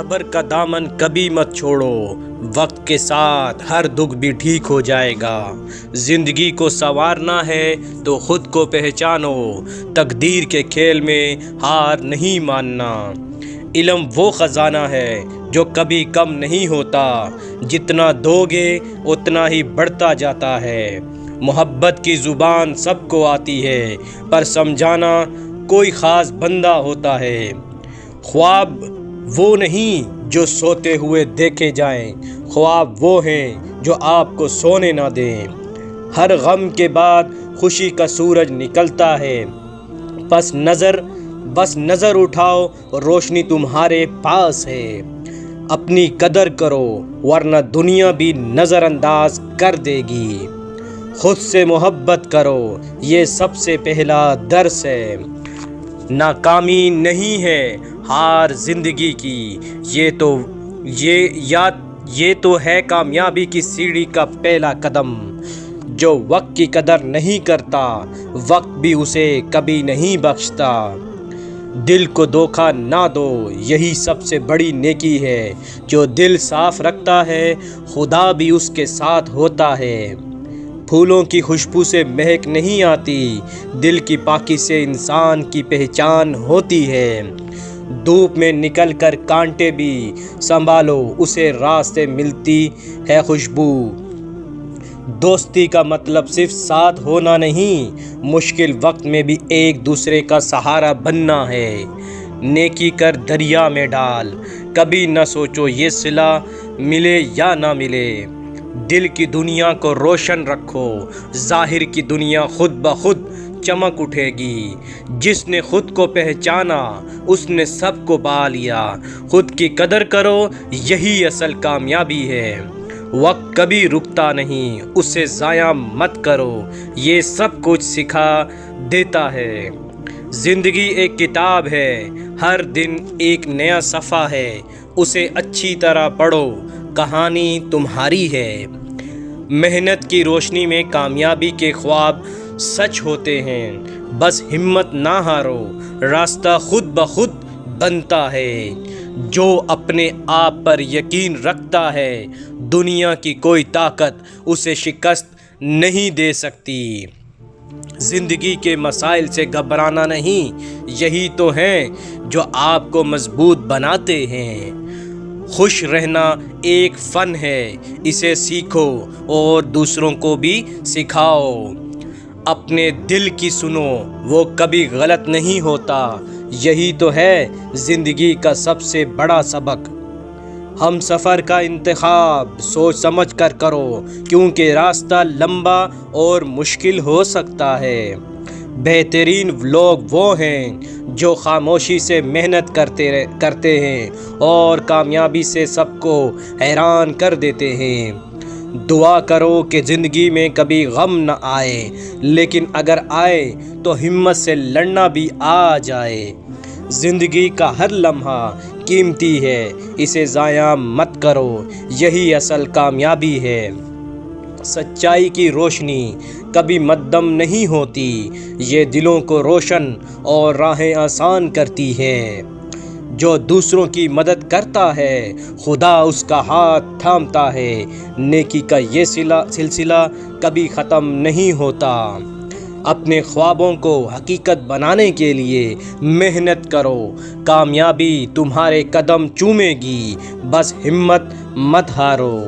صبر کا دامن کبھی مت چھوڑو، وقت کے ساتھ ہر دکھ بھی ٹھیک ہو جائے گا۔ زندگی کو سنوارنا ہے تو خود کو پہچانو، تقدیر کے کھیل میں ہار نہیں ماننا۔ علم وہ خزانہ ہے جو کبھی کم نہیں ہوتا، جتنا دو گے اتنا ہی بڑھتا جاتا ہے۔ محبت کی زبان سب کو آتی ہے، پر سمجھانا کوئی خاص بندہ ہوتا ہے۔ خواب وہ نہیں جو سوتے ہوئے دیکھے جائیں، خواب وہ ہیں جو آپ کو سونے نہ دیں۔ ہر غم کے بعد خوشی کا سورج نکلتا ہے، بس نظر اٹھاؤ، روشنی تمہارے پاس ہے۔ اپنی قدر کرو ورنہ دنیا بھی نظر انداز کر دے گی۔ خود سے محبت کرو، یہ سب سے پہلا درس ہے۔ ناکامی نہیں ہے ہار زندگی کی، یہ تو ہے کامیابی کی سیڑھی کا پہلا قدم۔ جو وقت کی قدر نہیں کرتا، وقت بھی اسے کبھی نہیں بخشتا۔ دل کو دھوکہ نہ دو، یہی سب سے بڑی نیکی ہے۔ جو دل صاف رکھتا ہے، خدا بھی اس کے ساتھ ہوتا ہے۔ پھولوں کی خوشبو سے مہک نہیں آتی، دل کی پاکی سے انسان کی پہچان ہوتی ہے۔ دھوپ میں نکل کر کانٹے بھی سنبھالو، اسے راستے ملتی ہے خوشبو۔ دوستی کا مطلب صرف ساتھ ہونا نہیں، مشکل وقت میں بھی ایک دوسرے کا سہارا بننا ہے۔ نیکی کر دریا میں ڈال، کبھی نہ سوچو یہ صلہ ملے یا نہ ملے۔ دل کی دنیا کو روشن رکھو، ظاہر کی دنیا خود بخود چمک اٹھے گی۔ جس نے خود کو پہچانا اس نے سب کو پا لیا۔ خود کی قدر کرو، یہی اصل کامیابی ہے۔ وقت کبھی رکتا نہیں، اسے ضائع مت کرو، یہ سب کچھ سکھا دیتا ہے۔ زندگی ایک کتاب ہے، ہر دن ایک نیا صفحہ ہے، اسے اچھی طرح پڑھو، کہانی تمہاری ہے۔ محنت کی روشنی میں کامیابی کے خواب سچ ہوتے ہیں، بس ہمت نہ ہارو، راستہ خود بخود بنتا ہے۔ جو اپنے آپ پر یقین رکھتا ہے، دنیا کی کوئی طاقت اسے شکست نہیں دے سکتی۔ زندگی کے مسائل سے گھبرانا نہیں، یہی تو ہیں جو آپ کو مضبوط بناتے ہیں۔ خوش رہنا ایک فن ہے، اسے سیکھو اور دوسروں کو بھی سکھاؤ۔ اپنے دل کی سنو، وہ کبھی غلط نہیں ہوتا، یہی تو ہے زندگی کا سب سے بڑا سبق۔ ہم سفر کا انتخاب سوچ سمجھ کر کرو، کیونکہ راستہ لمبا اور مشکل ہو سکتا ہے۔ بہترین لوگ وہ ہیں جو خاموشی سے محنت کرتے ہیں اور کامیابی سے سب کو حیران کر دیتے ہیں۔ دعا کرو کہ زندگی میں کبھی غم نہ آئے، لیکن اگر آئے تو ہمت سے لڑنا بھی آ جائے۔ زندگی کا ہر لمحہ قیمتی ہے، اسے ضائع مت کرو، یہی اصل کامیابی ہے۔ سچائی کی روشنی کبھی مدھم نہیں ہوتی، یہ دلوں کو روشن اور راہیں آسان کرتی ہے۔ جو دوسروں کی مدد کرتا ہے، خدا اس کا ہاتھ تھامتا ہے۔ نیکی کا یہ سلسلہ کبھی ختم نہیں ہوتا۔ اپنے خوابوں کو حقیقت بنانے کے لیے محنت کرو، کامیابی تمہارے قدم چومے گی، بس ہمت مت ہارو۔